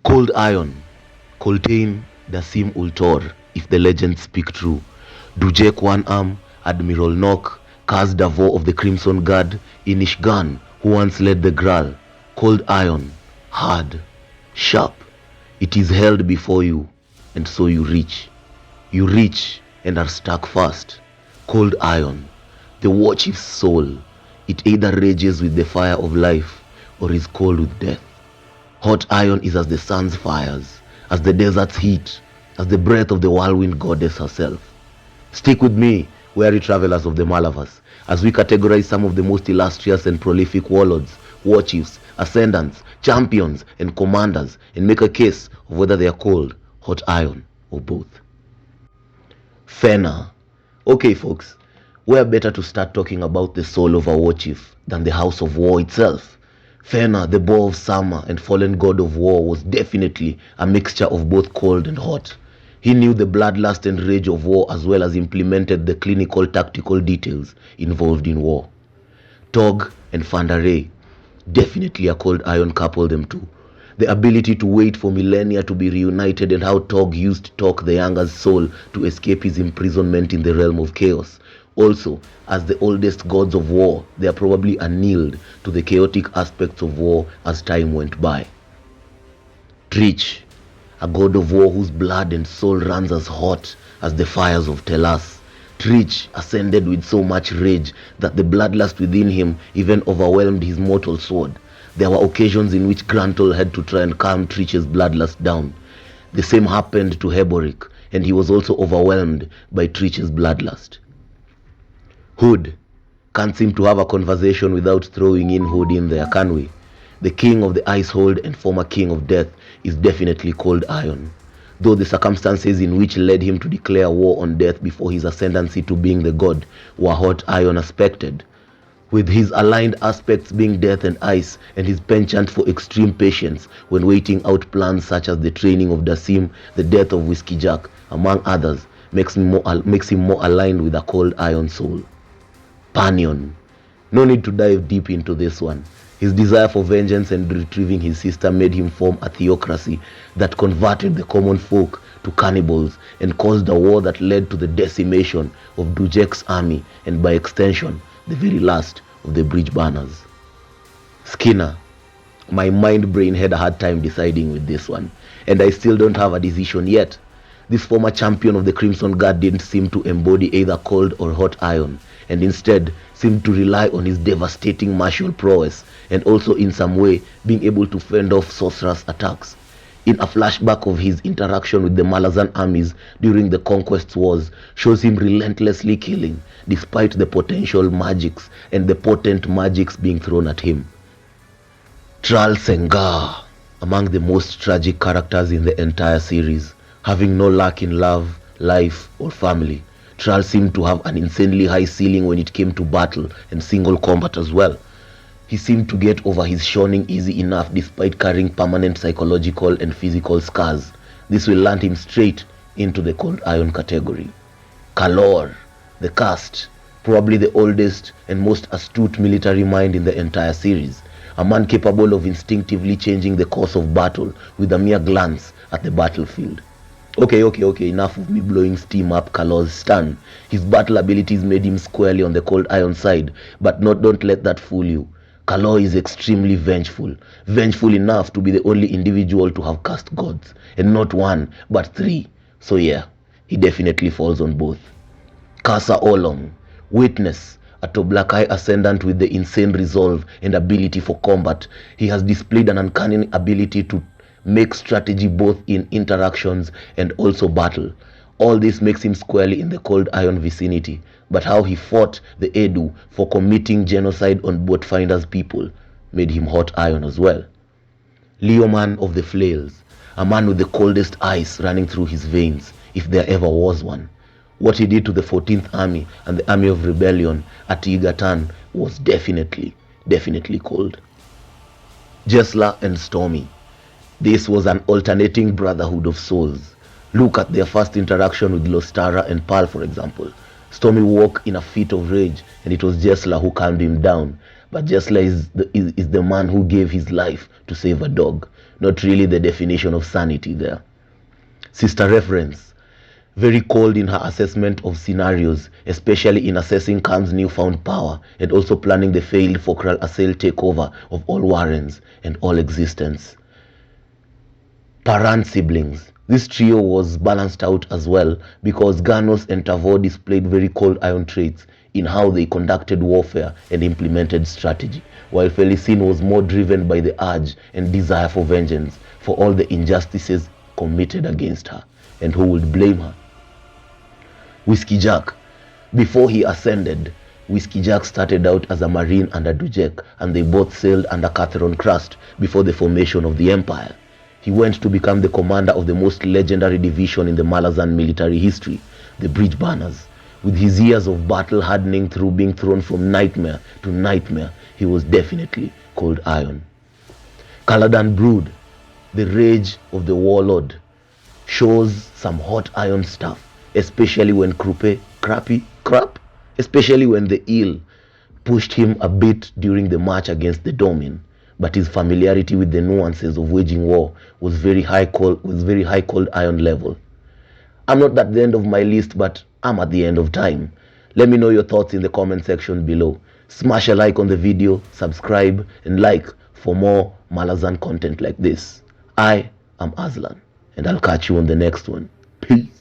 Cold Iron, Coltain Dasim Ultor, if the legends speak true. Dujek One Arm, Admiral Nock, Kaz Davor of the Crimson Guard, Inishgan, who once led the Graal. Cold Iron, hard, sharp. It is held before you, and so you reach. You reach and are stuck fast. Cold Iron, the warchief's soul. It either rages with the fire of life or is cold with death. Hot iron is as the sun's fires, as the desert's heat, as the breath of the whirlwind goddess herself. Stick with me, weary travelers of the Malavas, as we categorize some of the most illustrious and prolific warlords, warchiefs, ascendants, champions, and commanders, and make a case of whether they are cold, hot iron, or both. Fena. Okay folks, where better to start talking about the soul of a warchief than the house of war itself? Fena, the boar of summer and fallen god of war, was definitely a mixture of both cold and hot. He knew the bloodlust and rage of war as well as implemented the clinical tactical details involved in war. Tog and Fandaray, definitely a cold iron couple them two. The ability to wait for millennia to be reunited and how Tog used Tok the Younger's soul to escape his imprisonment in the realm of chaos. Also, as the oldest gods of war, they are probably annealed to the chaotic aspects of war as time went by. Trich, a god of war whose blood and soul runs as hot as the fires of Telas. Trich ascended with so much rage that the bloodlust within him even overwhelmed his mortal sword. There were occasions in which Grantle had to try and calm Trich's bloodlust down. The same happened to Heboric, and he was also overwhelmed by Trich's bloodlust. Hood. Can't seem to have a conversation without throwing in Hood in there, can we? The king of the Icehold and former king of death is definitely cold iron, though the circumstances in which led him to declare war on death before his ascendancy to being the god were hot iron aspected. With his aligned aspects being death and ice, and his penchant for extreme patience when waiting out plans such as the training of Dasim, the death of Whiskey Jack, among others, makes him more aligned with a cold iron soul. Panion. No need to dive deep into this one. His desire for vengeance and retrieving his sister made him form a theocracy that converted the common folk to cannibals and caused a war that led to the decimation of Dujek's army and by extension, the very last of the bridge banners. Skinner. My mind brain had a hard time deciding with this one, and I still don't have a decision yet. This former champion of the Crimson Guard didn't seem to embody either cold or hot iron, and instead seemed to rely on his devastating martial prowess and also in some way being able to fend off sorcerous attacks. In a flashback of his interaction with the Malazan armies during the Conquest Wars shows him relentlessly killing despite the potential magics and the potent magics being thrown at him. Tral Sengar, among the most tragic characters in the entire series, having no luck in love, life or family. Tral seemed to have an insanely high ceiling when it came to battle and single combat as well. He seemed to get over his shunning easy enough despite carrying permanent psychological and physical scars. This will land him straight into the cold iron category. Kalor, the cast, probably the oldest and most astute military mind in the entire series. A man capable of instinctively changing the course of battle with a mere glance at the battlefield. Okay, enough of me blowing steam up Kalor's stun. His battle abilities made him squarely on the cold iron side, but don't let that fool you. Kalor is extremely vengeful enough to be the only individual to have cast gods, and not one, but three. So yeah, he definitely falls on both. Kasa Olong, Witness, a Toblakai ascendant with the insane resolve and ability for combat. He has displayed an uncanny ability to make strategy both in interactions and also battle. All this makes him squarely in the cold iron vicinity, but how he fought the Edu for committing genocide on Boatfinder's people made him hot iron as well. Leoman of the Flails, a man with the coldest ice running through his veins, if there ever was one. What he did to the 14th Army and the Army of Rebellion at Yigatan was definitely cold. Jesla and Stormy. This was an alternating brotherhood of souls. Look at their first interaction with Lostara and Pearl, for example. Stormy woke in a fit of rage, and it was Jesla who calmed him down. but just like is the man who gave his life to save a dog. Not really the definition of sanity there. Sister reference. Very cold in her assessment of scenarios, especially in assessing Khan's newfound power and also planning the failed Fokral Assail takeover of all Warrens and all existence. Parent siblings. This trio was balanced out as well because Ganos and Tavor displayed very cold iron traits in how they conducted warfare and implemented strategy, while Felicine was more driven by the urge and desire for vengeance for all the injustices committed against her. And who would blame her? Whiskey Jack. Before he ascended, Whiskey Jack started out as a marine under Dujek, and they both sailed under Catherine Crust before the formation of the Empire. He went to become the commander of the most legendary division in the Malazan military history, the Bridge Banners. With his years of battle hardening through being thrown from nightmare to nightmare, he was definitely cold iron. Caladan Brood, the rage of the warlord, shows some hot iron stuff, especially when especially when the eel pushed him a bit during the march against the Domin. But his familiarity with the nuances of waging war was very high cold iron level. I'm not at the end of my list, but I'm at the end of time. Let me know your thoughts in the comment section below. Smash a like on the video, subscribe, and like for more Malazan content like this. I am Aslan, and I'll catch you on the next one. Peace.